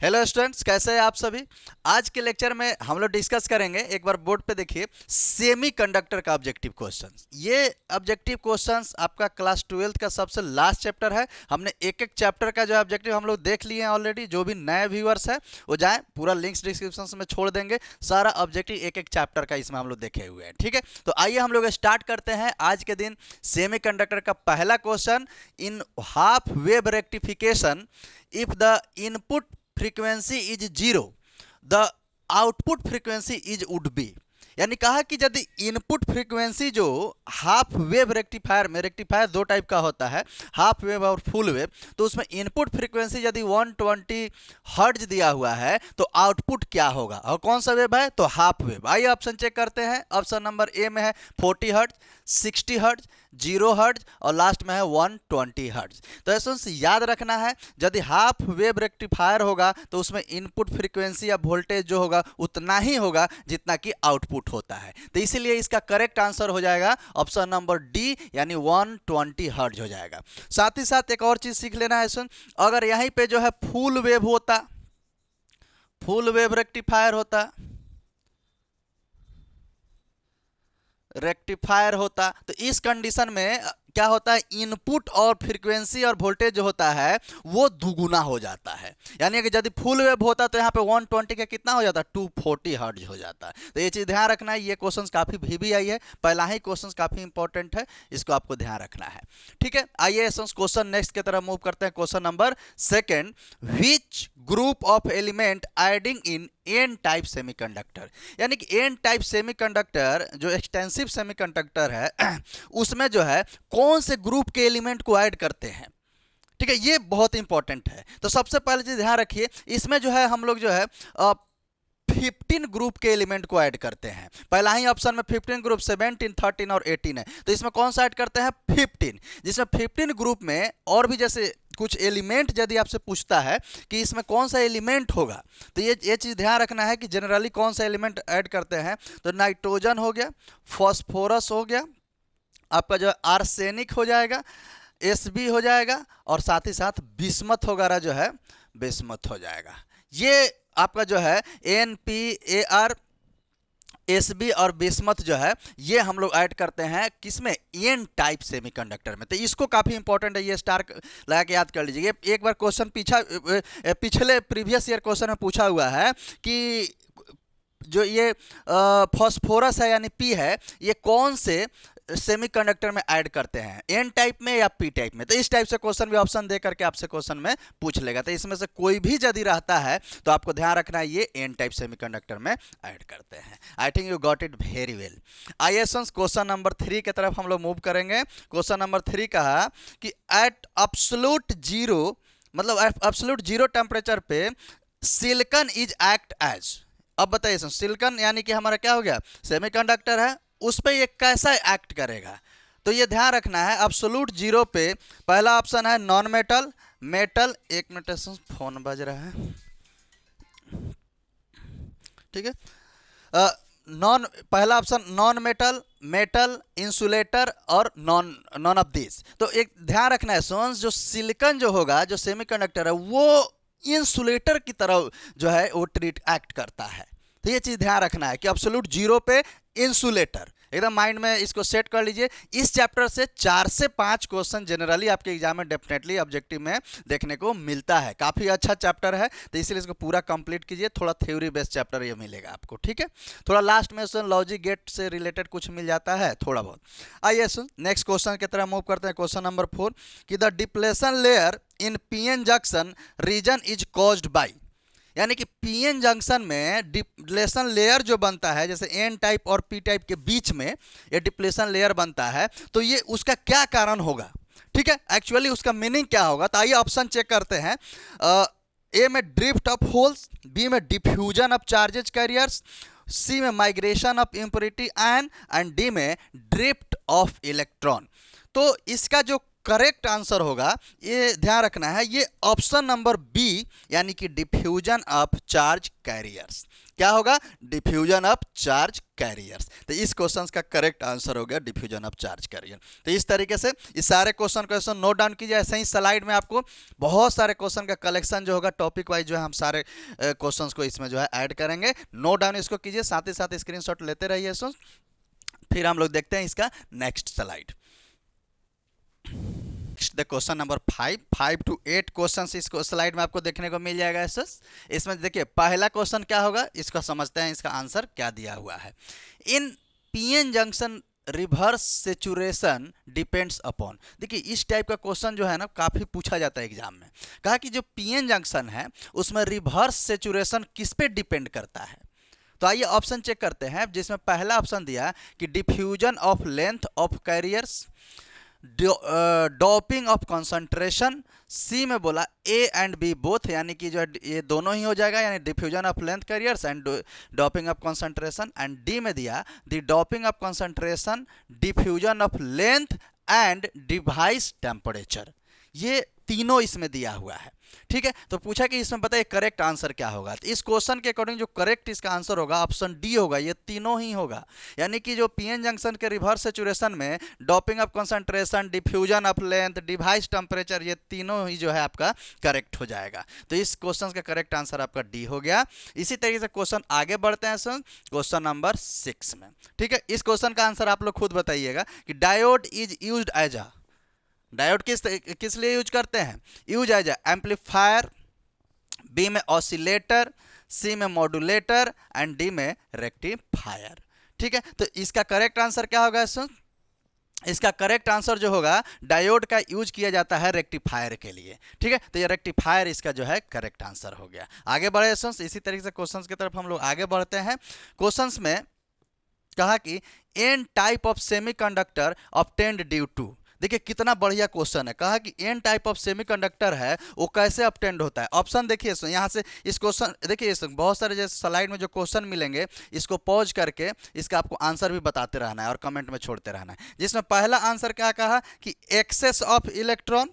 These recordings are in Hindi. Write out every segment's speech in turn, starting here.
हेलो स्टूडेंट्स, कैसे हैं आप सभी। आज के लेक्चर में हम लोग डिस्कस करेंगे, एक बार बोर्ड पे देखिए, सेमीकंडक्टर का ऑब्जेक्टिव क्वेश्चंस। ये ऑब्जेक्टिव क्वेश्चंस आपका क्लास 12th का सबसे लास्ट चैप्टर है। हमने एक एक चैप्टर का जो ऑब्जेक्टिव हम लोग देख लिए हैं ऑलरेडी। जो भी नए व्यूअर्स हैं वो जाएं, पूरा लिंक्स डिस्क्रिप्शन में छोड़ देंगे। सारा ऑब्जेक्टिव एक एक चैप्टर का इसमें हम लोग देखे हुए हैं, ठीक है। तो आइए हम लोग स्टार्ट करते हैं आज के दिन। सेमीकंडक्टर का पहला question, in half wave rectification if the input frequency is 0 the output frequency is would be। यानी कहा कि यदि इनपुट फ्रीक्वेंसी जो हाफ वेव रेक्टिफायर में, रेक्टिफायर दो टाइप का होता है, हाफ वेव और फुल वेव, तो उसमें इनपुट फ्रीक्वेंसी यदि 120 हर्ट्ज दिया हुआ है तो आउटपुट क्या होगा, और कौन सा वेव है, तो हाफ वेव। आइए ऑप्शन चेक करते हैं। ऑप्शन नंबर ए में है 40 हर्ट्ज, 60 हर्ट्ज, 0 हर्ट्ज और लास्ट में है 120 हर्ट्ज। तो ऐसा याद रखना है, यदि हाफ वेव रेक्टिफायर होगा तो उसमें इनपुट फ्रीक्वेंसी या वोल्टेज जो होगा उतना ही होगा जितना कि आउटपुट होता है। तो इसीलिए इसका करेक्ट आंसर हो जाएगा ऑप्शन नंबर डी, यानी 120 हर्ट्ज हो जाएगा। साथ ही साथ एक और चीज सीख लेना है, सुन, अगर यहीं पे जो है फुल वेव होता, फुल वेव रेक्टिफायर होता, रेक्टिफायर होता, तो इस कंडीशन में क्या होता है, इनपुट और फ्रीक्वेंसी और वोल्टेज जो होता है वो दुगुना हो जाता है। यानी कि यदि फुल वेव होता तो यहाँ पे 120 का कितना हो जाता है, 240 हर्ट्ज हो जाता है। तो ये चीज़ ध्यान रखना है। ये क्वेश्चंस काफ़ी भी आई है, पहला ही क्वेश्चंस काफ़ी इंपॉर्टेंट है, इसको आपको ध्यान रखना है, ठीक है। आइए क्वेश्चन नेक्स्ट की तरफ मूव करते हैं। Question number second, which group of element adding in N type semiconductor. यानी कि एन टाइप सेमीकंडक्टर जो एक्सटेंसिव सेमीकंडक्टर है उसमें जो है कौन से ग्रुप के एलिमेंट को ऐड करते हैं, ठीक है। ये बहुत इंपॉर्टेंट है। तो सबसे पहले चीज ध्यान रखिए, इसमें जो है हम लोग जो है 15 ग्रुप के एलिमेंट को ऐड करते हैं। पहला ही ऑप्शन में 15 ग्रुप, 17, 13 और 18 है। तो इसमें कौन सा ऐड करते हैं, 15, जिसमें 15 ग्रुप में और भी जैसे कुछ एलिमेंट यदि आपसे पूछता है कि इसमें कौन सा एलिमेंट होगा, तो ये चीज़ ध्यान रखना है कि जनरली कौन सा एलिमेंट ऐड करते हैं। तो नाइट्रोजन हो गया, फॉस्फोरस हो गया, आपका जो है आर्सेनिक हो जाएगा, एसबी हो जाएगा, और साथ ही साथ बिस्मथ वगैरह जो है बिस्मथ हो जाएगा। ये आपका जो है NPAR, एसबी और बिस्मथ जो है ये हम लोग ऐड करते हैं किसमें, एन टाइप सेमीकंडक्टर में। तो इसको काफ़ी इंपॉर्टेंट है, ये स्टार लगा के याद कर लीजिए। एक बार क्वेश्चन पिछले प्रीवियस ईयर क्वेश्चन में पूछा हुआ है कि जो ये फॉस्फोरस है यानी पी है, ये कौन से सेमीकंडक्टर में ऐड करते हैं, एन टाइप में या पी टाइप में। तो इस टाइप से क्वेश्चन भी ऑप्शन दे करके आपसे क्वेश्चन में पूछ लेगा। तो इसमें से कोई भी यदि रहता है तो आपको ध्यान रखना है ये एन टाइप सेमीकंडक्टर में ऐड करते हैं। I think you got it very well. आइए क्वेश्चन नंबर 3 की तरफ हम लोग मूव करेंगे। क्वेश्चन नंबर 3 कहा कि एट एब्सोल्यूट जीरो, मतलब एब्सोल्यूट जीरो टेम्परेचर पे सिलिकॉन इज एक्ट एज। अब बताइए, सिलिकॉन यानी कि हमारा क्या हो गया, सेमीकंडक्टर है, उस पर ये कैसा एक्ट करेगा। तो ये ध्यान रखना है, एब्सोल्यूट जीरो पे पहला ऑप्शन है नॉन मेटल, मेटल, एक मिनट फोन बज रहा है, ठीक है। पहला option non metal, metal, insulator और नॉन ऑफ दिस। तो एक ध्यान रखना है सोन्स, जो सिलिकॉन जो होगा, जो सेमीकंडक्टर है, वो इंसुलेटर की तरह जो है वो एक्ट करता है। तो ये चीज़ ध्यान रखना है कि एब्सोल्यूट जीरो पे इंसुलेटर, एकदम माइंड में इसको सेट कर लीजिए। इस चैप्टर से 4 से 5 क्वेश्चन जनरली आपके एग्जाम में डेफिनेटली ऑब्जेक्टिव में देखने को मिलता है। काफ़ी अच्छा चैप्टर है, तो इसीलिए इसको पूरा कंप्लीट कीजिए। थोड़ा थ्योरी बेस्ड चैप्टर ये मिलेगा आपको, ठीक है। थोड़ा लास्ट में लॉजिक गेट से रिलेटेड कुछ मिल जाता है थोड़ा बहुत। आइए सुन नेक्स्ट क्वेश्चन की तरह मूव करते हैं। क्वेश्चन नंबर 4 कि the depletion layer in PN junction region is caused by. यानी कि पीएन जंक्शन में डिप्लेशन लेयर जो बनता है, जैसे एन टाइप और पी टाइप के बीच में ये डिप्लेशन लेयर बनता है, तो ये उसका क्या कारण होगा, ठीक है। एक्चुअली उसका मीनिंग क्या होगा, तो आइए ऑप्शन चेक करते हैं। ए में ड्रिफ्ट ऑफ होल्स, बी में डिफ्यूजन ऑफ चार्जेज कैरियर्स, सी में migration of impurity ion, and D में ड्रिफ्ट ऑफ इलेक्ट्रॉन। तो इसका जो करेक्ट आंसर होगा, ये ध्यान रखना है, ये ऑप्शन नंबर बी यानी कि डिफ्यूजन ऑफ चार्ज कैरियर्स। क्या होगा? Diffusion of charge carriers. तो इस क्वेश्चन का करेक्ट आंसर हो गया डिफ्यूजन ऑफ चार्ज कैरियर। तो इस तरीके से इस सारे क्वेश्चन नोट डाउन कीजिए। ऐसे ही स्लाइड में आपको बहुत सारे क्वेश्चन का कलेक्शन जो होगा टॉपिक वाइज जो है हम सारे क्वेश्चंस को इसमें जो है ऐड करेंगे। नोट डाउन इसको कीजिए, साथ ही साथ स्क्रीनशॉट लेते रहिए। फिर हम लोग देखते हैं इसका next slide. The question number 5 to 8 question इस स्लाइड में आपको देखने को मिल जाएगा। इसमें देखिए पहला क्वेश्चन क्या होगा, इसको समझते हैं, इसका आंसर क्या दिया हुआ है। In PN junction reverse saturation depends upon. देखिए इस टाइप का क्वेश्चन जो है ना काफ़ी पूछा जाता है एग्जाम में। कहा कि जो पीएन जंक्शन है उसमें रिवर्स सेचुरेशन किस पे डिपेंड करता है। तो आइए ऑप्शन चेक करते हैं, जिसमें पहला ऑप्शन दिया कि diffusion of length of carriers, doping of concentration, C में बोला ए एंड बी बोथ, यानी कि जो ये दोनों ही हो जाएगा, यानी diffusion of length carriers and doping of concentration, and D में दिया the doping of concentration, diffusion of length and device temperature. ये तीनों इसमें दिया हुआ है। ठीक है, तो पूछा कि इसमें बताइए करेक्ट आंसर क्या होगा। तो इस क्वेश्चन के अकॉर्डिंग जो करेक्ट इसका आंसर होगा ऑप्शन डी होगा, ये तीनों ही होगा। यानी कि जो पीएन जंक्शन के रिवर्स सेचुरेशन में doping of concentration, diffusion of length, device temperature, ये तीनों ही जो है आपका करेक्ट हो जाएगा। तो इस क्वेश्चन का करेक्ट आंसर आपका डी हो गया। इसी तरीके से क्वेश्चन आगे बढ़ते हैं क्वेश्चन नंबर 6 में। ठीक है, इस क्वेश्चन का आंसर आप लोग खुद बताइएगा कि diode is used as a, diode किस लिए यूज करते हैं, यूज एज एम्पलीफायर, बी में ऑसिलेटर, सी में मॉड्यूलेटर एंड डी में रेक्टिफायर। ठीक है, तो इसका करेक्ट आंसर क्या होगा? इसका करेक्ट आंसर जो होगा, डायोड का यूज किया जाता है रेक्टिफायर के लिए। ठीक है, तो ये रेक्टिफायर इसका जो है करेक्ट आंसर हो गया। आगे बढ़े इसी तरीके से क्वेश्चंस की तरफ हम लोग आगे बढ़ते हैं। क्वेश्चंस में कहा कि N type of semiconductor obtained due to. देखिए कितना बढ़िया क्वेश्चन है। कहा कि एन टाइप ऑफ सेमीकंडक्टर है वो कैसे ऑब्टेन्ड होता है। ऑप्शन देखिए यहाँ से, इस क्वेश्चन देखिए बहुत सारे जैसे स्लाइड में जो क्वेश्चन मिलेंगे इसको पॉज करके इसका आपको आंसर भी बताते रहना है और कमेंट में छोड़ते रहना है। जिसमें पहला आंसर क्या कहा कि एक्सेस ऑफ इलेक्ट्रॉन।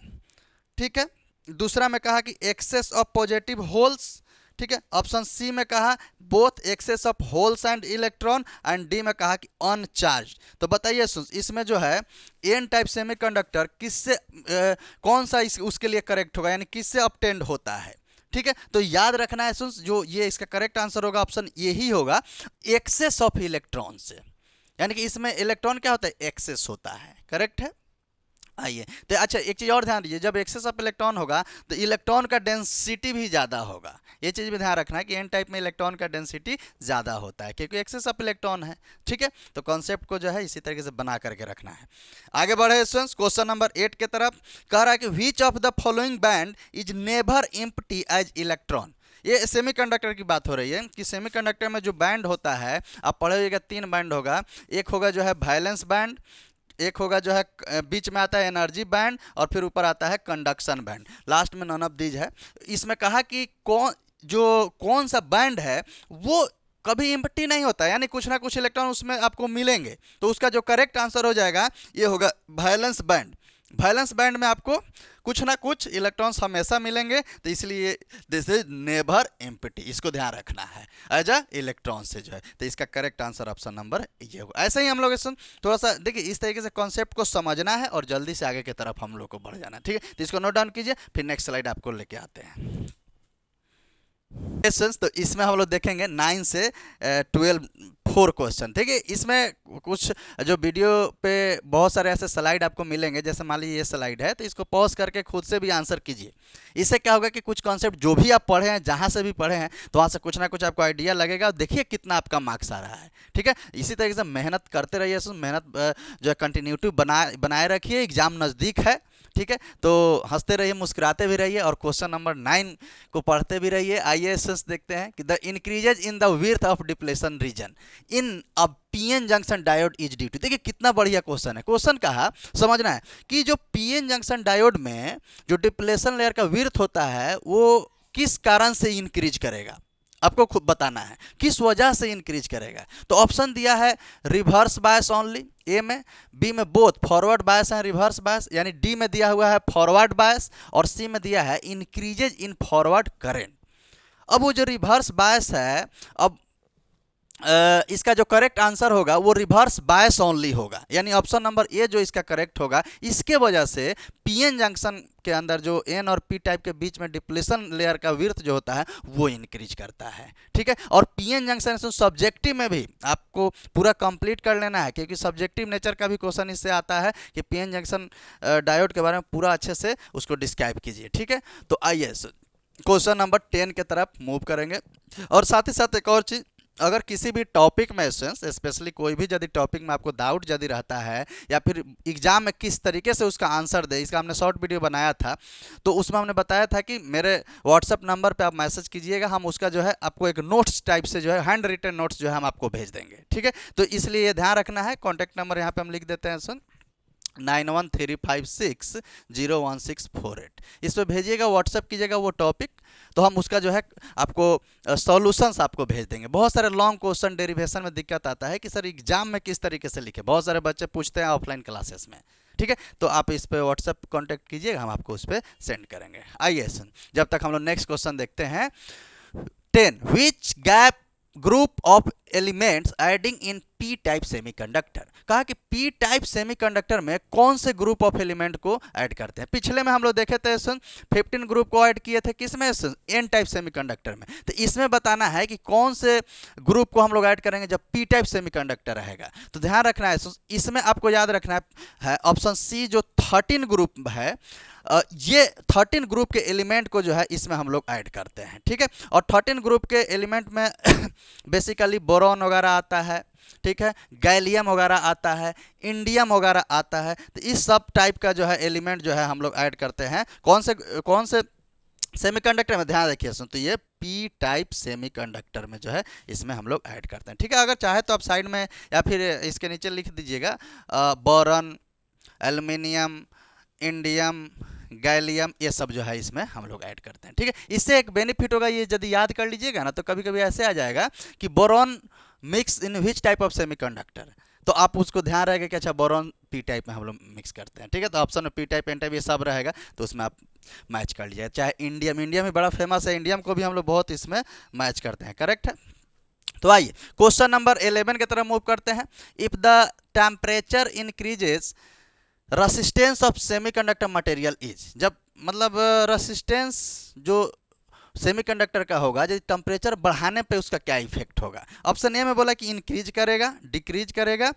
ठीक है, दूसरा में कहा कि एक्सेस ऑफ पॉजिटिव होल्स। ठीक है, ऑप्शन सी में कहा both excess of holes and electron, and D में कहा कि अनचार्ज। तो बताइए इसमें जो है एन टाइप सेमीकंडक्टर किससे कौन सा उसके लिए करेक्ट होगा, यानी किससे ऑब्टेन्ड होता है। ठीक है, तो याद रखना है जो ये इसका करेक्ट आंसर होगा ऑप्शन यही होगा, एक्सेस ऑफ इलेक्ट्रॉन से। यानी कि इसमें इलेक्ट्रॉन क्या होता है, एक्सेस होता है। करेक्ट है। आइए तो अच्छा एक चीज़ और ध्यान दीजिए, जब एक्सेस ऑफ इलेक्ट्रॉन होगा तो इलेक्ट्रॉन का डेंसिटी भी ज़्यादा होगा। ये चीज़ भी ध्यान रखना है कि एन टाइप में इलेक्ट्रॉन का डेंसिटी ज़्यादा होता है क्योंकि एक्सेस ऑफ इलेक्ट्रॉन है। ठीक है, तो कॉन्सेप्ट को जो है इसी तरीके से बना करके रखना है। आगे बढ़े स्टूडेंट्स क्वेश्चन नंबर 8 के तरफ। कह रहा है कि which of the following band is never empty as electron. ये सेमीकंडक्टर की बात हो रही है कि सेमीकंडक्टर में जो बैंड होता है, आप पढ़े होइएगा 3 बैंड होगा। एक होगा जो है वैलेंस बैंड, एक होगा जो है बीच में आता है एनर्जी बैंड, और फिर ऊपर आता है कंडक्शन बैंड, लास्ट में नॉन ऑफ दीज है। इसमें कहा कि कौन सा बैंड है वो कभी एम्प्टी नहीं होता, यानी कुछ ना कुछ इलेक्ट्रॉन उसमें आपको मिलेंगे। तो उसका जो करेक्ट आंसर हो जाएगा ये होगा वैलेंस बैंड। वैलेंस बैंड में आपको कुछ ना कुछ इलेक्ट्रॉन्स हमेशा मिलेंगे, तो इसलिए दिस इज नेवर एम्प्टी, इसको ध्यान रखना है एज अ इलेक्ट्रॉन से जो है। तो इसका करेक्ट आंसर ऑप्शन नंबर ये होगा। ऐसे ही हम लोग थोड़ा सा देखिए इस तरीके से कॉन्सेप्ट को समझना है और जल्दी से आगे की तरफ हम लोग को बढ़ जाना है। ठीक है, तो इसको नोट डाउन कीजिए, फिर नेक्स्ट स्लाइड आपको लेके आते हैं। क्वेश्चंस तो इसमें हम लोग देखेंगे 9 से 12 4 क्वेश्चन। ठीक है, इसमें कुछ जो वीडियो पे बहुत सारे ऐसे स्लाइड आपको मिलेंगे, जैसे मान लीजिए ये स्लाइड है, तो इसको पॉज करके खुद से भी आंसर कीजिए। इससे क्या होगा कि कुछ कॉन्सेप्ट जो भी आप पढ़े हैं, जहाँ से भी पढ़े हैं, तो वहाँ से कुछ ना कुछ आपको आइडिया लगेगा। देखिए कितना आपका मार्क्स आ रहा है। ठीक है, इसी तरीके से मेहनत करते रहिए, मेहनत जो है कंटिन्यूटी बनाए रखिए। एग्जाम नज़दीक है। ठीक है, तो हंसते रहिए, मुस्कुराते भी रहिए और क्वेश्चन नंबर 9 को पढ़ते भी रहिए। आइए देखते हैं कि the increases in the width of depletion region in a PN junction diode is due to. देखिए कितना बढ़िया क्वेश्चन है। क्वेश्चन कहा समझना है कि जो पीएन जंक्शन डायोड में जो डिप्लेशन लेयर का विड्थ होता है वो किस कारण से इंक्रीज करेगा। आपको खुद बताना है किस वजह से इंक्रीज करेगा। तो ऑप्शन दिया है रिवर्स बायस ओनली ए में, बी में बोथ फॉरवर्ड बायस है रिवर्स बायस, यानी डी में दिया हुआ है फॉरवर्ड बायस, और सी में दिया है इंक्रीजेज इन फॉरवर्ड करंट। अब वो जो रिवर्स बायस है, अब इसका जो करेक्ट आंसर होगा वो रिवर्स बायस ओनली होगा, यानी ऑप्शन नंबर ए जो इसका करेक्ट होगा। इसके वजह से पीएन जंक्शन के अंदर जो एन और पी टाइप के बीच में डिप्लेशन लेयर का विड्थ जो होता है वो इंक्रीज करता है, ठीक है। और पीएन जंक्शन सब्जेक्टिव में भी आपको पूरा कंप्लीट कर लेना है, क्योंकि सब्जेक्टिव नेचर का भी क्वेश्चन इससे आता है कि पीएन जंक्शन डायोड के बारे में पूरा अच्छे से उसको डिस्क्राइब कीजिए, ठीक है। तो आइए क्वेश्चन नंबर 10 की तरफ मूव करेंगे। और साथ ही साथ एक और चीज़, अगर किसी भी टॉपिक में स्पेशली कोई भी यदि टॉपिक में आपको डाउट यदि रहता है या फिर एग्जाम में किस तरीके से उसका आंसर दे, इसका हमने शॉर्ट वीडियो बनाया था, तो उसमें हमने बताया था कि मेरे व्हाट्सअप नंबर पे आप मैसेज कीजिएगा, हम उसका जो है आपको एक नोट्स टाइप से जो है हैंड रिटन नोट्स जो है हम आपको भेज देंगे, ठीक है। तो इसलिए ये ध्यान रखना है। कॉन्टैक्ट नंबर यहाँ पर हम लिख देते हैं 9135601648, इस पर भेजिएगा, व्हाट्सअप कीजिएगा वो टॉपिक, तो हम उसका जो है आपको सॉल्यूशंस आपको भेज देंगे। बहुत सारे लॉन्ग क्वेश्चन डेरिवेशन में दिक्कत आता है कि सर एग्जाम में किस तरीके से लिखे, बहुत सारे बच्चे पूछते हैं ऑफलाइन क्लासेस में, ठीक है। तो आप इस पे व्हाट्सएप कांटेक्ट कीजिएगा, हम आपको उस पर सेंड करेंगे। आइए जब तक हम लोग नेक्स्ट क्वेश्चन देखते हैं। 10 which gap group of elements adding in P type semiconductor. कहा कि पी टाइप सेमीकंडक्टर में कौन से ग्रुप ऑफ एलिमेंट को ऐड करते हैं। पिछले में हम लोग देखे थे 15 ग्रुप को ऐड किए थे, किसमें, एन टाइप सेमीकंडक्टर में। तो इसमें बताना है कि कौन से ग्रुप को हम लोग ऐड करेंगे जब पी टाइप सेमीकंडक्टर रहेगा। तो ध्यान रखना है, इसमें आपको याद रखना है ऑप्शन सी जो 13 ग्रुप है, ये 13 ग्रुप के एलिमेंट को जो है इसमें हम लोग ऐड करते हैं, ठीक है। और 13 ग्रुप के एलिमेंट में बेसिकली बोरॉन वगैरह आता है, ठीक है, गैलियम वगैरह आता है, इंडियम वगैरह आता है। तो इस सब टाइप का जो है एलिमेंट जो है हम लोग ऐड करते हैं कौन से सेमीकंडक्टर में, ध्यान रखिए। तो ये पी टाइप सेमीकंडक्टर में जो है इसमें हम लोग ऐड करते हैं, ठीक है। अगर चाहे तो आप साइड में या फिर इसके नीचे लिख दीजिएगा बोरॉन, एल्युमिनियम, इंडियम, गैलियम, ये सब जो है इसमें हम लोग ऐड करते हैं, ठीक है। इससे एक बेनिफिट होगा, ये यदि याद कर लीजिएगा ना, तो कभी कभी ऐसे आ जाएगा कि boron mix in which type of semiconductor, तो आप उसको ध्यान रहेगा कि अच्छा बोरॉन पी टाइप में हम लोग मिक्स करते हैं, ठीक है। तो ऑप्शन में पी टाइप, एन टाइप ये सब रहेगा, तो उसमें आप मैच कर लीजिएगा। चाहे इंडियम भी बड़ा फेमस है, इंडियम को भी हम लोग बहुत इसमें मैच करते हैं, करेक्ट है। तो आइए क्वेश्चन नंबर 11 की तरफ मूव करते हैं। If the temperature increases resistance of semiconductor material is, जब मतलब रेसिस्टेंस जो सेमीकंडक्टर का होगा, यदि टेम्परेचर बढ़ाने पे उसका क्या इफेक्ट होगा। ऑप्शन ए में बोला कि इंक्रीज करेगा, डिक्रीज करेगा,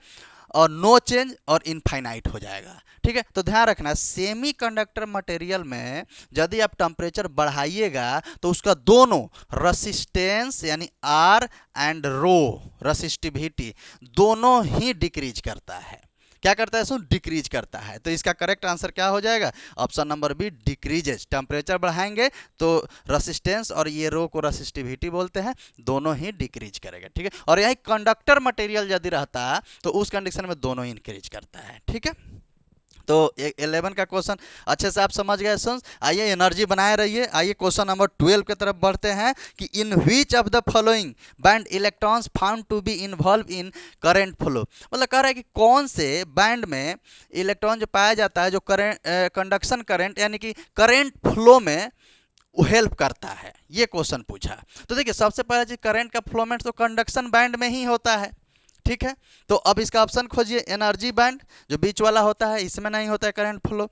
और नो चेंज, और इनफाइनाइट हो जाएगा, ठीक है। तो ध्यान रखना, सेमीकंडक्टर मटेरियल में यदि आप टेम्परेचर बढ़ाइएगा तो उसका दोनों रेसिस्टेंस यानी आर एंड रो रेसिस्टिविटी दोनों ही डिक्रीज करता है। क्या करता है, डिक्रीज करता है। तो इसका करेक्ट आंसर क्या हो जाएगा, option number B, decreases. Temperature बढ़ाएंगे तो रेसिस्टेंस और ये रो को रेसिस्टिविटी बोलते हैं, दोनों ही डिक्रीज करेगा, ठीक है। और यही कंडक्टर मटेरियल यदि रहता है तो उस कंडीशन में दोनों ही इंक्रीज करता है, ठीक है। तो 11 का क्वेश्चन अच्छे से आप समझ गए सर। आइए एनर्जी बनाए रहिए। आइए क्वेश्चन नंबर 12 की तरफ बढ़ते हैं कि in which of the following band electrons found to be involve in current flow. मतलब कह रहा है कि कौन से बैंड में इलेक्ट्रॉन जो पाया जाता है जो कंडक्शन करंट यानी कि करंट फ्लो में वो हेल्प करता है, ये क्वेश्चन पूछा। तो देखिए सबसे पहला चीज, करंट का फ्लो तो कंडक्शन बैंड में ही होता है, ठीक है। तो अब इसका ऑप्शन खोजिए, एनर्जी बैंड जो बीच वाला होता है इसमें नहीं होता है current flow,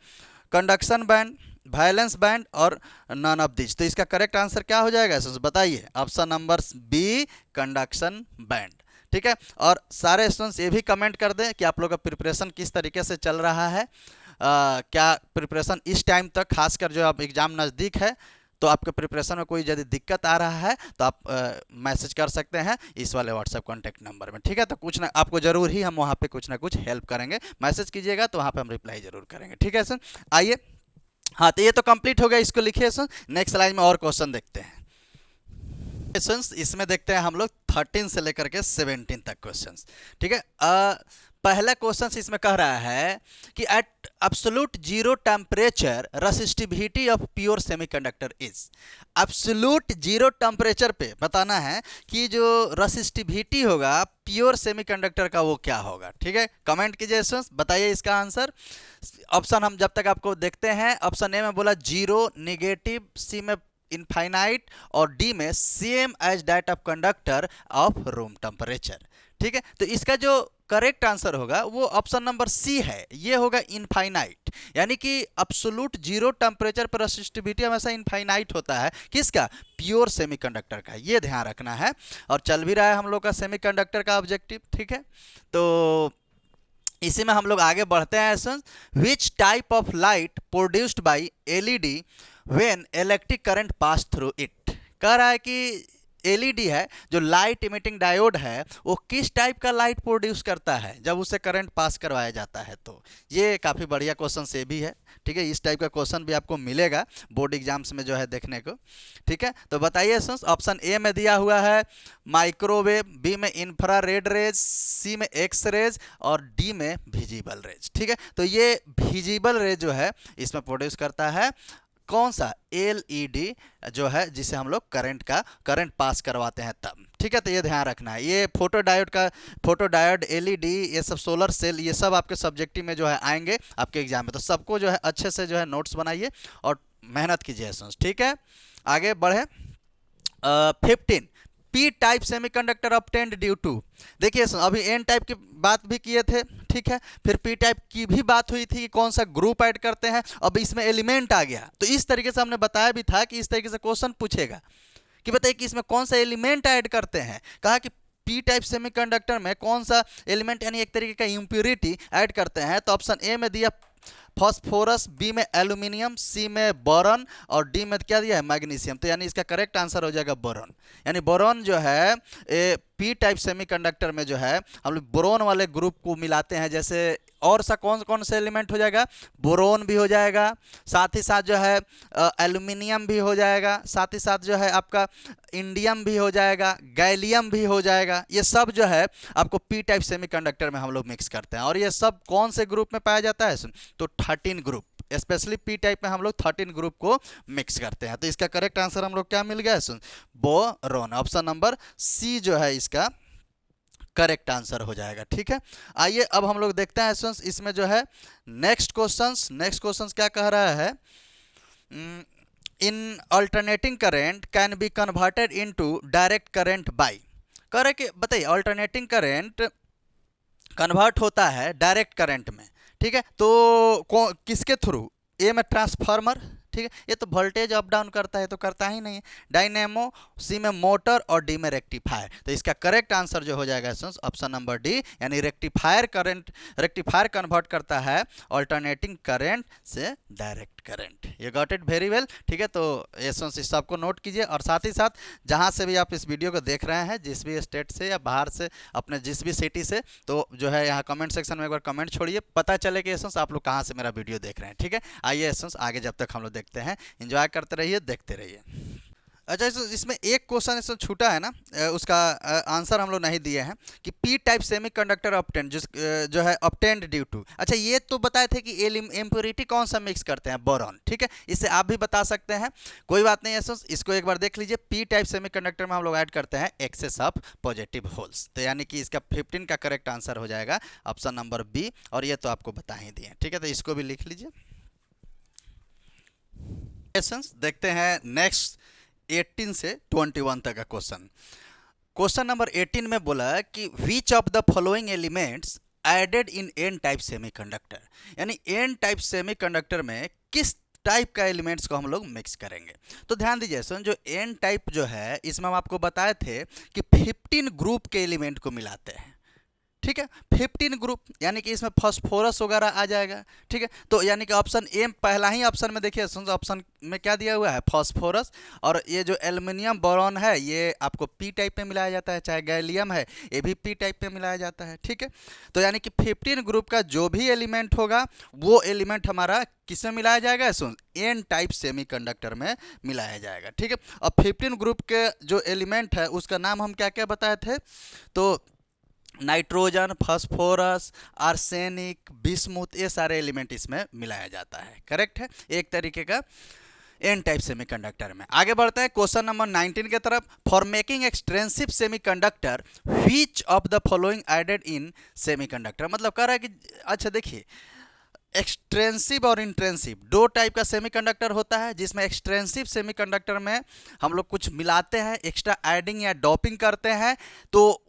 conduction band, valence band, और नन ऑफ दिस। तो इसका करेक्ट आंसर क्या हो जाएगा, बताइए। Option number B, conduction band, ठीक है। और सारे स्टूडेंट्स ये भी कमेंट कर दें कि आप लोग का प्रिपरेशन किस तरीके से चल रहा है। क्या प्रिपरेशन इस टाइम तक, खासकर जो अब एग्जाम नज़दीक है तो आपके प्रिपरेशन में कोई यदि दिक्कत आ रहा है तो आप मैसेज कर सकते हैं इस वाले व्हाट्सएप कॉन्टैक्ट नंबर में, ठीक है। तो कुछ ना आपको ज़रूर ही हम वहाँ पे कुछ ना कुछ हेल्प करेंगे, मैसेज कीजिएगा तो वहाँ पे हम रिप्लाई ज़रूर करेंगे, ठीक है सर। आइए, हाँ तो ये तो कंप्लीट हो गया, इसको लिखिए सर। नेक्स्ट लाइन में और क्वेश्चन देखते हैं। इसमें देखते हैं हम लोग 13 से लेकर के 17 तक क्वेश्चंस। ठीक है, पहला क्वेश्चन इसमें कह रहा है कि at absolute zero temperature resistivity of pure semiconductor is. Absolute zero temperature पे बताना है कि जो रेसिस्टिविटी होगा प्योर सेमीकंडक्टर का वो क्या होगा। ठीक है, कमेंट कीजिए, बताइए इसका आंसर। ऑप्शन हम जब तक आपको देखते हैं, ऑप्शन ए में बोला जीरो, नेगेटिव, सी में इनफाइनाइट और डी में same as that of conductor of room temperature. ठीक है, तो इसका जो करेक्ट आंसर होगा वो ऑप्शन नंबर सी है, ये होगा इनफाइनाइट। यानी कि एब्सोल्यूट जीरो टेम्परेचर पर रेसिस्टिविटी हमेशा इनफाइनाइट होता है, किसका? प्योर सेमीकंडक्टर का, ये ध्यान रखना है। और चल भी रहा है हम लोग का सेमीकंडक्टर का ऑब्जेक्टिव। ठीक है, तो इसी में हम लोग आगे बढ़ते हैं। Which type of light produced by LED when electric current pass through it. कह रहा है कि एलईडी है जो लाइट इमिटिंग डायोड है, वो किस टाइप का लाइट प्रोड्यूस करता है जब उसे करंट पास करवाया जाता है। तो ये काफ़ी बढ़िया क्वेश्चन से भी है। ठीक है, इस टाइप का क्वेश्चन भी आपको मिलेगा बोर्ड एग्जाम्स में जो है देखने को। ठीक है, तो बताइए, ऑप्शन ए में दिया हुआ है माइक्रोवेव, बी में इंफ्रारेड रेज, सी में एक्स रेज और डी में विजिबल रेज। ठीक है, तो ये विजिबल रेज जो है इसमें प्रोड्यूस करता है कौन सा? एलईडी जो है जिसे हम लोग करंट पास करवाते हैं तब। ठीक है, तो ये ध्यान रखना है। ये फोटो डायोड एलईडी, ये सब सोलर सेल, ये सब आपके सब्जेक्टिव में जो है आएंगे आपके एग्जाम में। तो सबको जो है अच्छे से जो है नोट्स बनाइए और मेहनत कीजिए। ठीक है, आगे बढ़े। 15 P type semiconductor obtained due to. देखिए अभी एन टाइप की बात भी किए थे। ठीक है, फिर पी टाइप की भी बात हुई थी कि कौन सा ग्रुप ऐड करते हैं। अब इसमें एलिमेंट आ गया, तो इस तरीके से हमने बताया भी था कि इस तरीके से क्वेश्चन पूछेगा कि बताइए कि इसमें कौन सा एलिमेंट ऐड करते हैं। कहा कि पी टाइप सेमीकंडक्टर में कौन सा एलिमेंट यानी एक तरीके का इम्प्योरिटी ऐड करते हैं। तो ऑप्शन ए में दिया फॉस्फोरस, बी में एल्यूमिनियम, सी में बोरॉन और डी में क्या दिया है? मैग्नीशियम। तो यानी इसका करेक्ट आंसर हो जाएगा बोरॉन। यानी बोरॉन जो है पी टाइप सेमीकंडक्टर में जो है हम लोग बोरॉन वाले ग्रुप को मिलाते हैं। जैसे और सा कौन कौन से एलिमेंट हो जाएगा? बोरॉन भी हो जाएगा, साथ ही साथ जो है एल्यूमिनियम भी हो जाएगा, साथ ही साथ जो है आपका इंडियम भी हो जाएगा, गैलियम भी हो जाएगा। ये सब जो है आपको पी टाइप सेमीकंडक्टर में हम लोग मिक्स करते हैं। और ये सब कौन से ग्रुप में पाया जाता है? तो 13 ग्रुप, स्पेशली पी टाइप में हम लोग 13 ग्रुप को मिक्स करते हैं। तो इसका करेक्ट आंसर हम लोग क्या मिल गया? बोरॉन। ऑप्शन नंबर सी जो है इसका करेक्ट आंसर हो जाएगा। ठीक है, आइए अब हम लोग देखते हैं स्टूडेंट्स इसमें जो है नेक्स्ट क्वेश्चंस क्या कह रहा है? In alternating current can be converted into direct current by. कह रहे कि बताइए अल्टरनेटिंग करंट कन्वर्ट होता है डायरेक्ट करंट में। ठीक है, तो किसके थ्रू? ए में ट्रांसफार्मर। ठीक है, ये तो वोल्टेज अप डाउन करता है, तो करता ही नहीं है। डायनेमो, सी में मोटर और डी में रेक्टिफायर। तो इसका करेक्ट आंसर जो हो जाएगा ऑप्शन नंबर डी, यानी रेक्टिफायर कन्वर्ट करता है अल्टरनेटिंग करंट से डायरेक्ट करंट। ये गॉट इट वेरी वेल। ठीक है, तो ये सबको नोट कीजिए। और साथ ही साथ जहाँ से भी आप इस वीडियो को देख रहे हैं, जिस भी स्टेट से या बाहर से, अपने जिस भी सिटी से, तो जो है यहाँ कमेंट सेक्शन में एक बार कमेंट छोड़िए, पता चले कि आप लोग कहाँ से मेरा वीडियो देख रहे हैं। ठीक है, आइए आगे जब तक हम लोग देखते हैं, एंजॉय करते रहिए, देखते रहिए। अच्छा, इसमें एक क्वेश्चन इसमें छूटा है ना, उसका आंसर हम लोग नहीं दिए हैं कि पी टाइप सेमीकंडक्टर ऑब्टेन्ड जो है ऑब्टेन्ड ड्यू टू। अच्छा, ये तो बताए थे कि इम्प्योरिटी कौन सा मिक्स करते हैं? बोरॉन। ठीक है, इससे आप भी बता सकते हैं, कोई बात नहीं है। इसको एक बार देख लीजिए। पी टाइप सेमीकंडक्टर में हम लोग ऐड करते हैं एक्सेस ऑफ पॉजिटिव होल्स। तो यानी कि इसका 15 का करेक्ट आंसर हो जाएगा ऑप्शन नंबर बी। और ये तो आपको बता ही दिए। ठीक है, तो इसको भी लिख लीजिए। देखते हैं नेक्स्ट 18 से 21 तक का क्वेश्चन नंबर 18 में बोला कि which of the following elements added in N type semiconductor. यानी एन टाइप सेमीकंडक्टर में किस टाइप का एलिमेंट्स को हम लोग मिक्स करेंगे। तो ध्यान दीजिए जो एन टाइप जो है इसमें हम आपको बताए थे कि 15 ग्रुप के एलिमेंट को मिलाते हैं। ठीक है। 15 ग्रुप यानी कि इसमें फास्फोरस वगैरह आ जाएगा। ठीक है, तो यानी कि ऑप्शन ए पहला ही ऑप्शन में देखिए, ऑप्शन में क्या दिया हुआ है, फास्फोरस। और ये जो एल्युमिनियम बोरॉन है ये आपको पी टाइप में मिलाया जाता है, चाहे गैलियम है ये भी पी टाइप में मिलाया जाता है। ठीक है, तो यानी कि 15 ग्रुप का जो भी एलिमेंट होगा वो एलिमेंट हमारा किसमें मिलाया जाएगा, सुन एन टाइप सेमीकंडक्टर में मिलाया जाएगा। ठीक है, अब 15 ग्रुप के जो एलिमेंट है उसका नाम हम क्या क्या बताए थे, तो नाइट्रोजन, फास्फोरस, आर्सेनिक, बिस्मुथ, ये सारे एलिमेंट इसमें मिलाया जाता है। करेक्ट है, एक तरीके का एन टाइप सेमीकंडक्टर में। आगे बढ़ते हैं क्वेश्चन नंबर 19 के तरफ। For making extensive semiconductor which of the following added in semiconductor, मतलब कह रहा है कि अच्छा देखिए, एक्सटेंसिव और इंट्रेंसिव दो टाइप का सेमीकंडक्टर होता है, जिसमें एक्सटेंसिव सेमीकंडक्टर में हम लोग कुछ मिलाते हैं, एक्स्ट्रा एडिंग या डॉपिंग करते हैं, तो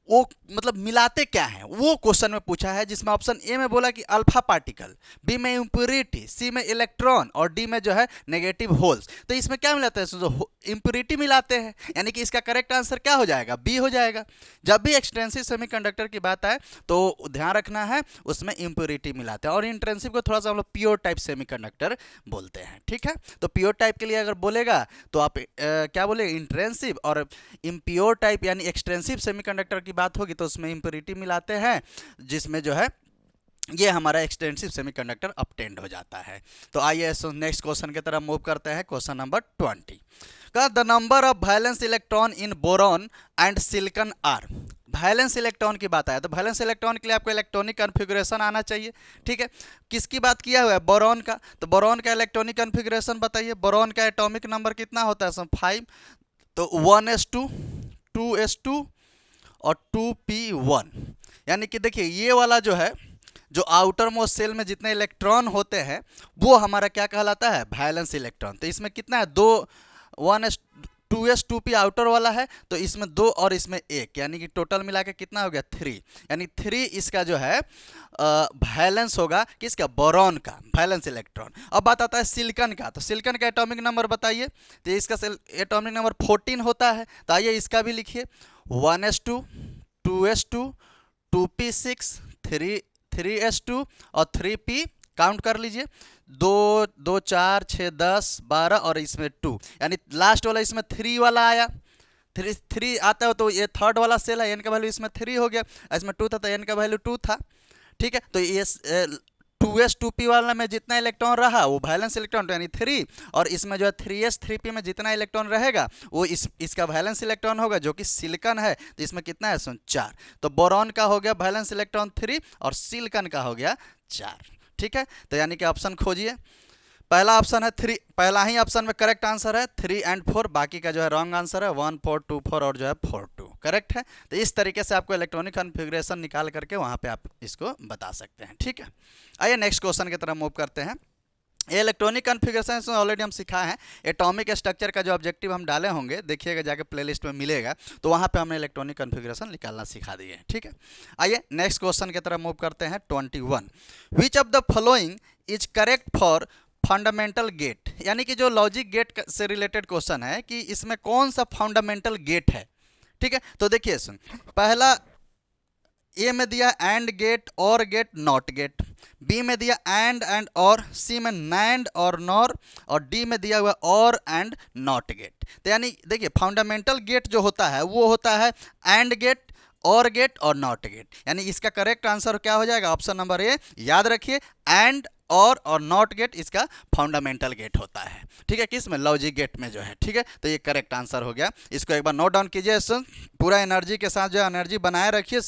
वो मतलब मिलाते क्या हैं वो क्वेश्चन में पूछा है, जिसमें ऑप्शन ए में बोला कि अल्फा पार्टिकल, बी में इम्प्योरिटी, सी में इलेक्ट्रॉन और डी में जो है नेगेटिव होल्स। तो इसमें क्या मिलाते हैं, इम्प्योरिटी मिलाते हैं, यानी कि इसका करेक्ट आंसर क्या हो जाएगा, बी हो जाएगा। जब भी एक्सटेंसिव सेमीकंडक्टर की बात आए तो ध्यान रखना है उसमें इम्प्योरिटी मिलाते हैं, और इंट्रेंसिव को थोड़ा सा हम लोग प्योर टाइप सेमीकंडक्टर बोलते हैं। ठीक है, तो प्योर टाइप के लिए अगर बोलेगा तो आप क्या बोलेगा, इंट्रेंसिव, और इम्प्योर टाइप यानी एक्सटेंसिव सेमीकंडक्टर की बात होगी तो उसमें इम्प्योरिटी मिलाते हैं, जिसमें जो है ये हमारा एक्सटेंसिव सेमीकंडक्टर ऑब्टेन्ड हो जाता है। तो आइए नेक्स्ट क्वेश्चन की तरफ मूव करते हैं। क्वेश्चन नंबर 20 का, the number of valence electron in boron and silicon are. Valence electron की बात आया तो वैलेंस इलेक्ट्रॉन के लिए आपको इलेक्ट्रॉनिक कॉन्फ़िगरेशन आना चाहिए। ठीक है, किसकी बात किया हुआ है, बोरॉन का, तो बोरॉन का इलेक्ट्रॉनिक कॉन्फ़िगरेशन बताइए। बोरॉन का एटॉमिक नंबर कितना होता है, 5, तो 1s2, 2s2 और 2p1। यानी कि देखिए ये वाला जो है, जो आउटर मोस्ट सेल में जितने इलेक्ट्रॉन होते हैं वो हमारा क्या कहलाता है, वैलेंस इलेक्ट्रॉन। तो इसमें कितना है, 2s 2p आउटर वाला है, तो इसमें 2 और इसमें 1, यानी कि टोटल मिला के कितना हो गया, 3, यानी 3 इसका जो है वैलेंस होगा किसका, बोरॉन का वैलेंस इलेक्ट्रॉन। अब बात आता है सिलिकॉन का, तो सिलिकॉन का एटॉमिक नंबर बताइए, तो इसका एटॉमिक नंबर 14 होता है। तो आइए इसका भी लिखिए, 1s2, 2s2, 2p6, 3s2 और 3p, काउंट कर लीजिए, 2 2 4 6 10 12 और इसमें 2, यानी लास्ट वाला इसमें 3 वाला आया, 3 आता है तो ये थर्ड वाला सेल है, एन का वैल्यू इसमें 3 हो गया, इसमें 2 था तो एन का वैल्यू 2 था। ठीक है, तो ये 2s 2p वाला में जितना इलेक्ट्रॉन रहा वो वैलेंस इलेक्ट्रॉन यानी 3, और इसमें जो है 3s 3p में जितना इलेक्ट्रॉन रहेगा वो इसका वैलेंस इलेक्ट्रॉन होगा, जो कि सिलिकॉन है, तो इसमें कितना है, 4। तो बोरॉन का हो गया वैलेंस इलेक्ट्रॉन 3 और सिलिकॉन का हो गया 4। ठीक है, तो यानी कि ऑप्शन खोजिए। पहला ऑप्शन है 3, पहला ही ऑप्शन में करेक्ट आंसर है 3 एंड 4, बाकी का जो है रॉन्ग आंसर है 1 4 2 4 और जो है 4 2, करेक्ट है। तो इस तरीके से आपको इलेक्ट्रॉनिक कॉन्फ़िगरेशन निकाल करके वहां पे आप इसको बता सकते हैं। ठीक है, आइए नेक्स्ट क्वेश्चन की तरफ मूव करते हैं। ये इलेक्ट्रॉनिक कॉन्फ़िगरेशन ऑलरेडी हम सिखाए हैं, एटॉमिक स्ट्रक्चर का जो ऑब्जेक्टिव हम डाले होंगे देखिएगा जाके प्लेलिस्ट में मिलेगा, तो वहाँ पे हमने इलेक्ट्रॉनिक कॉन्फ़िगरेशन निकालना सिखा दिए हैं। ठीक है, आइए नेक्स्ट क्वेश्चन की तरफ मूव करते हैं। 21 which of the following is correct for fundamental gate, यानी कि जो लॉजिक गेट से रिलेटेड क्वेश्चन है कि इसमें कौन सा फंडामेंटल गेट है। ठीक है, तो देखिए सुन, पहला ए में दिया एंड गेट, और गेट, नॉट गेट, बी में दिया एंड और, सी में नैंड और नॉर, और डी में दिया हुआ और एंड नॉट गेट। तो यानी देखिए फंडामेंटल गेट जो होता है वो होता है एंड गेट, और गेट और नॉट गेट, यानी इसका करेक्ट आंसर क्या हो जाएगा, ऑप्शन नंबर ए। याद रखिए एंड और नॉट गेट इसका फंडामेंटल गेट होता है। ठीक है, किस में, लॉजिक गेट में जो है। ठीक है, तो ये करेक्ट आंसर हो गया। इसको एक बार नोट डाउन कीजिए, पूरा एनर्जी के साथ जो है एनर्जी बनाए रखिए,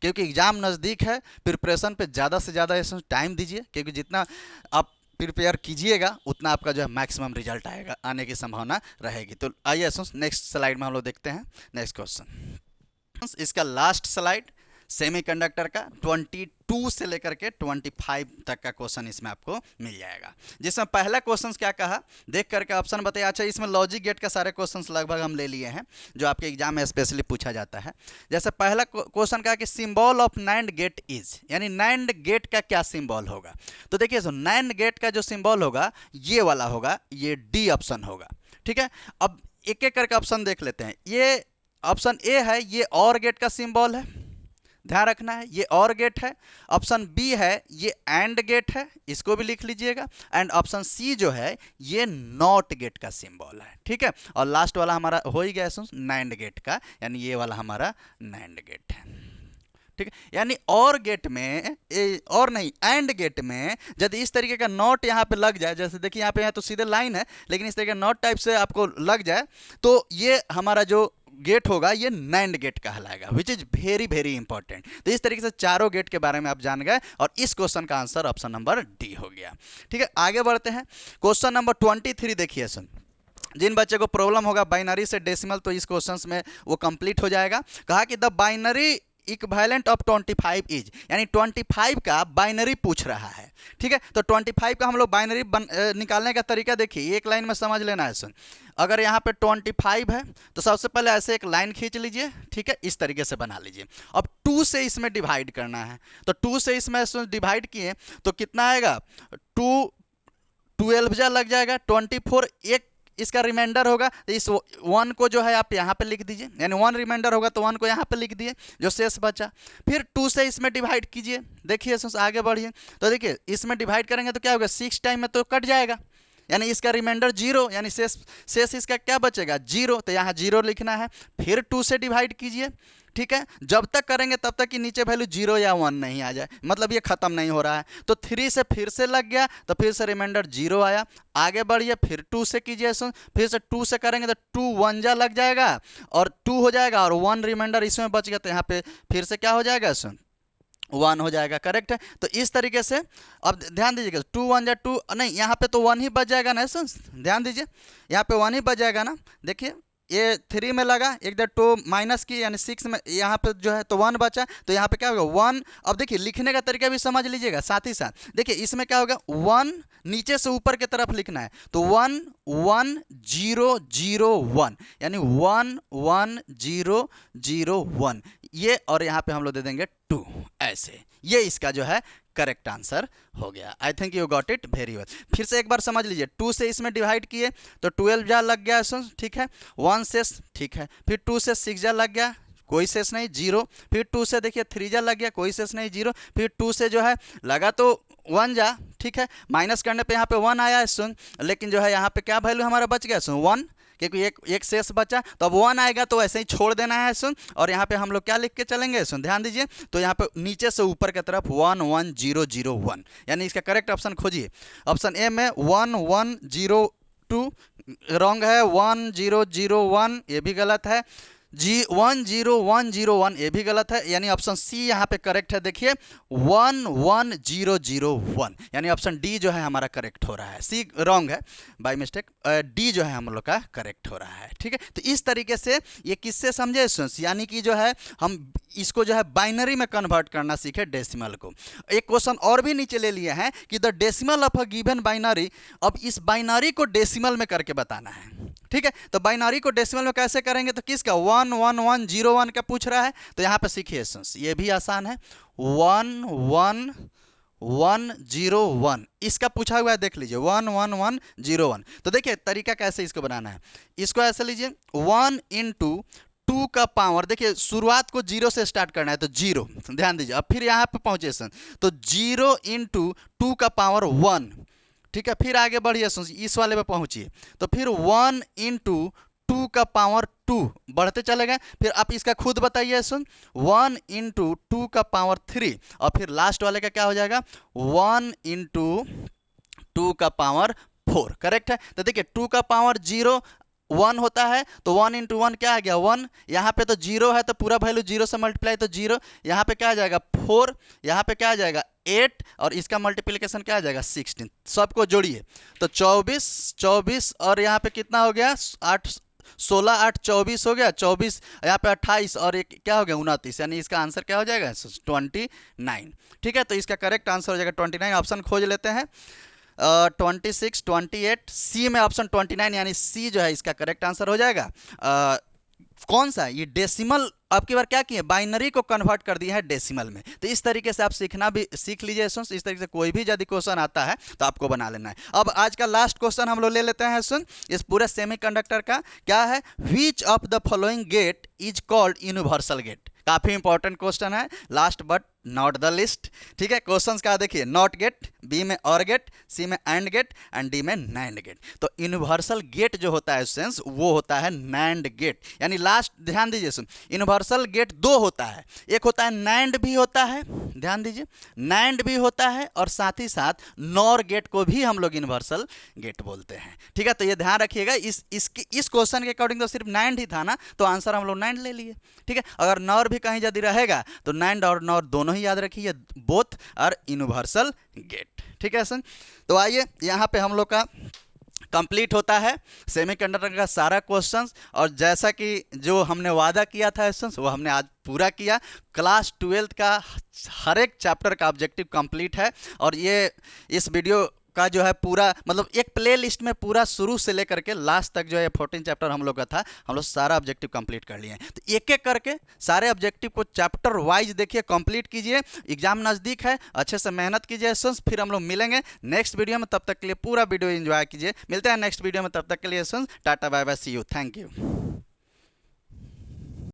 क्योंकि एग्जाम नज़दीक है, प्रिपरेशन पे ज़्यादा से ज़्यादा टाइम दीजिए, क्योंकि जितना आप प्रिपेयर कीजिएगा उतना आपका जो है मैक्सिमम रिजल्ट आएगा, आने की संभावना रहेगी। तो आइए नेक्स्ट स्लाइड में हम लोग देखते हैं नेक्स्ट क्वेश्चन। इसका लास्ट स्लाइड सेमीकंडक्टर का 22 से लेकर के 25 तक का क्वेश्चन इसमें आपको मिल जाएगा, जिसमें पहला क्वेश्चन क्या कहा देख करके ऑप्शन बताइए। अच्छा, इसमें लॉजिक गेट का सारे क्वेश्चंस लगभग हम ले लिए हैं जो आपके एग्जाम में स्पेशली पूछा जाता है। जैसे पहला क्वेश्चन कहा कि symbol of NAND gate is, यानी नैंड गेट का क्या सिंबल होगा। तो देखिए नैंड गेट का जो सिंबल होगा ये वाला होगा, ये डी ऑप्शन होगा। ठीक है, अब एक एक करके ऑप्शन देख लेते हैं। ये ऑप्शन ए है, ये और गेट का सिंबल है, ध्यान रखना है, ये और गेट है। ऑप्शन बी है ये एंड गेट है, इसको भी लिख लीजिएगा। एंड ऑप्शन सी जो है ये नॉट गेट का सिंबल है, ठीक है। और लास्ट वाला हमारा हो ही गया नैंड गेट का, यानी ये वाला हमारा नैंड गेट है, ठीक है। यानी और गेट में और नहीं, एंड गेट में यदि इस तरीके का नॉट यहाँ पे लग जाए, जैसे देखिए यहाँ पे तो सीधे लाइन है, लेकिन इस तरीके का नॉट टाइप से आपको लग जाए तो ये हमारा जो गेट होगा ये नैंड गेट कहलाएगा, which is very very important. तो इस तरीके से चारों गेट के बारे में आप जान गए और इस क्वेश्चन का आंसर ऑप्शन नंबर डी हो गया, ठीक है। आगे बढ़ते हैं, क्वेश्चन नंबर 23 देखिए सुन। जिन बच्चे को प्रॉब्लम होगा बाइनरी से डेसिमल, तो इस क्वेश्चन में वो कंप्लीट हो जाएगा। कहा कि the binary equivalent of 25 is, यानी 25 का बाइनरी पूछ रहा है, ठीक है। तो 25 का हम लोग बाइनरी निकालने का तरीका देखिए, एक लाइन में समझ लेना है सुन। अगर यहाँ पे 25 है तो सबसे पहले ऐसे एक लाइन खींच लीजिए, ठीक है, इस तरीके से बना लीजिए। अब 2 से इसमें डिवाइड करना है, तो 2 से इसमें डिवाइड किए तो कितना आएगा, 2 12 जा लग जाएगा 24, एक इसका रिमाइंडर होगा, इस 1 को जो है आप यहाँ पे लिख दीजिए, यानी 1 रिमाइंडर होगा तो 1 को यहाँ पे लिख दिए, जो शेष बचा। फिर 2 से इसमें डिवाइड कीजिए, देखिए आगे बढ़िए, तो देखिए इसमें डिवाइड करेंगे तो क्या होगा, 6 टाइम में तो कट जाएगा, यानी इसका रिमाइंडर 0, यानी शेष इसका क्या बचेगा 0, तो यहाँ 0 लिखना है। फिर 2 से डिवाइड कीजिए, ठीक है, जब तक करेंगे तब तक कि नीचे वैल्यू 0 या 1 नहीं आ जाए, मतलब ये खत्म नहीं हो रहा है। तो 3 से फिर से लग गया तो फिर से रिमाइंडर 0 आया। आगे बढ़िए, फिर 2 से कीजिए, फिर से 2 से करेंगे तो 2 1 जा लग जाएगा और 2 हो जाएगा, और 1 रिमाइंडर इसमें बच गया, तो यहाँ पे फिर से क्या हो जाएगा 1 हो जाएगा, करेक्ट है। तो इस तरीके से अब ध्यान दीजिएगा, 2 1 जा 2, नहीं यहाँ पे तो 1 ही बच जाएगा ना, ध्यान दीजिए यहाँ पे 1 ही बच जाएगा ना। देखिए ये 3 में लगा, एक दर 2 माइनस की, यानी 6 में यहाँ पे जो है तो 1 बचा, तो यहाँ पे क्या होगा 1। अब देखिए लिखने का तरीका भी समझ लीजिएगा साथ ही साथ, देखिए इसमें क्या होगा 1 नीचे से ऊपर की तरफ लिखना है, तो 1 1 0 0 1, यानी 1 1 0 0 1 ये, और यहाँ पे हम लोग दे देंगे 2, ऐसे। ये इसका जो है करेक्ट आंसर हो गया। I think you got it very well. फिर से एक बार समझ लीजिए, 2 से इसमें डिवाइड किए तो 12 जा लग गया, ठीक है, 1 से, ठीक है, फिर 2 से 6 जा लग गया, कोई शेष नहीं 0, फिर 2 से देखिए 3 जा लग गया, कोई शेष नहीं 0, फिर 2 से जो है लगा तो 1 जा, ठीक है, माइनस करने पे यहाँ पे 1 आया है लेकिन जो है यहाँ पे क्या वैल्यू हमारा बच गया 1, क्योंकि एक शेष बचा, तो अब 1 आएगा तो ऐसे ही छोड़ देना है और यहाँ पे हम लोग क्या लिख के चलेंगे ध्यान दीजिए, तो यहाँ पे नीचे से ऊपर की तरफ 1 1 0 0 1, यानी इसका करेक्ट ऑप्शन खोजिए। ऑप्शन ए में 1 1 0 2 रॉन्ग है, 1 0 0 1 ये भी गलत है, 1 0 1 0 1 ये भी गलत है, यानी ऑप्शन सी यहाँ पे करेक्ट है। देखिए 1 1 0 0 1, यानी ऑप्शन डी जो है हमारा करेक्ट हो रहा है, सी रॉन्ग है बाय मिस्टेक, डी जो है हम लोग का करेक्ट हो रहा है, ठीक है। तो इस तरीके से ये किससे समझे, यानी कि जो है हम इसको जो है बाइनरी में कन्वर्ट करना सीखे डेसिमल को। एक क्वेश्चन और भी नीचे ले लिए हैं कि the decimal of a given binary, अब इस बाइनरी को डेसिमल में करके बताना है, ठीक है। तो बाइनरी को डेसिमल में कैसे करेंगे, तो किसका 1 1 1 0 1 का पूछ रहा है, तो यहाँ पे सीखिए ये भी आसान है, 1 1 1 0 1 इसका पूछा हुआ है, देख लीजिए 1 1 1 0 1। तो देखिए तरीका कैसे इसको बनाना है, इसको ऐसे लीजिए 1 × 2 का पावर, देखिए शुरुआत को 0 से स्टार्ट करना है तो 0, ध्यान दीजिए। अब फिर यहाँ पे पहुंचे तो 0 × 2 का पावर 1, ठीक है, फिर आगे बढ़िए इस वाले पे पहुंचिए तो फिर 1 × 2 का पावर 2 बढ़ते चले गए, फिर आप इसका खुद बताइए 1 × 2 का पावर 3, और फिर लास्ट वाले का क्या हो जाएगा 1 × 2 का पावर 4, करेक्ट है। तो देखिए 2 का पावर 0 1 होता है, तो 1 × 1 क्या आ गया 1, यहाँ पे तो 0 है तो पूरा वैल्यू 0 से मल्टीप्लाई तो 0, यहाँ पे क्या आ जाएगा 4, यहाँ पे क्या आ जाएगा 8, और इसका मल्टीप्लिकेशन क्या आ जाएगा 16, सबको जोड़िए तो 24 24, और यहाँ पे कितना हो गया 8 16 8 24 हो गया, 24 यहाँ पे 28 और एक क्या हो गया 29, यानी इसका आंसर क्या हो जाएगा 29, ठीक है। तो इसका करेक्ट आंसर हो जाएगा 29। ऑप्शन खोज लेते हैं 26 28, सी में ऑप्शन 29, यानी सी जो है इसका करेक्ट आंसर हो जाएगा। कौन सा, ये डेसिमल आपकी बार क्या किए, बाइनरी को कन्वर्ट कर दिया है डेसिमल में। तो इस तरीके से आप सीखना भी सीख लीजिए, इस तरीके से कोई भी यदि क्वेश्चन आता है तो आपको बना लेना है। अब आज का लास्ट क्वेश्चन हम लोग ले लेते हैं इस पूरे सेमीकंडक्टर का, क्या है, which of the following gate is called universal gate, काफ़ी इंपॉर्टेंट क्वेश्चन है, last but not the list. ठीक है, क्वेश्चंस का देखिए, नॉट गेट, बी में और गेट, सी में एंड गेट एंड डी में नैंड गेट। तो यूनिवर्सल गेट जो होता है स्टूडेंट्स वो होता है नैंड गेट, यानी लास्ट ध्यान दीजिए सुन, यूनिवर्सल गेट दो होता है, एक होता है नैंड भी होता है, ध्यान दीजिए नैंड भी होता है और साथ ही साथ नॉर गेट को भी हम लोग यूनिवर्सल गेट बोलते हैं। ठीक है, तो ये ध्यान रखिएगा, इस क्वेश्चन के अकॉर्डिंग तो सिर्फ नैंड ही था ना, तो आंसर हम लोग नैंड ले लिए। ठीक है, अगर नॉर भी कहीं यदि रहेगा तो नैंड और नॉर दोनों ही याद रखिए, बोथ आर यूनिवर्सल गेट। ठीक है सर, तो आइए यहाँ पे हम लोग का कंप्लीट होता है सेमीकंडक्टर का सारा क्वेश्चंस, और जैसा कि जो हमने वादा किया था क्वेश्चंस वो हमने आज पूरा किया। क्लास 12 का हर एक चैप्टर का ऑब्जेक्टिव कंप्लीट है, और ये इस वीडियो का जो है पूरा मतलब एक प्ले लिस्ट में पूरा शुरू से लेकर के लास्ट तक जो है 14 चैप्टर हम लोग का था, हम लोग सारा ऑब्जेक्टिव कंप्लीट कर लिए हैं। तो एक एक करके सारे ऑब्जेक्टिव को चैप्टर वाइज देखिए, कंप्लीट कीजिए, एग्जाम नज़दीक है, अच्छे से मेहनत कीजिए स्टूडेंट्स। फिर हम लोग मिलेंगे नेक्स्ट वीडियो में, तब तक के लिए पूरा वीडियो एंजॉय कीजिए। मिलते हैं नेक्स्ट वीडियो में, तब तक के लिए students tata bye bye, see you, thank you.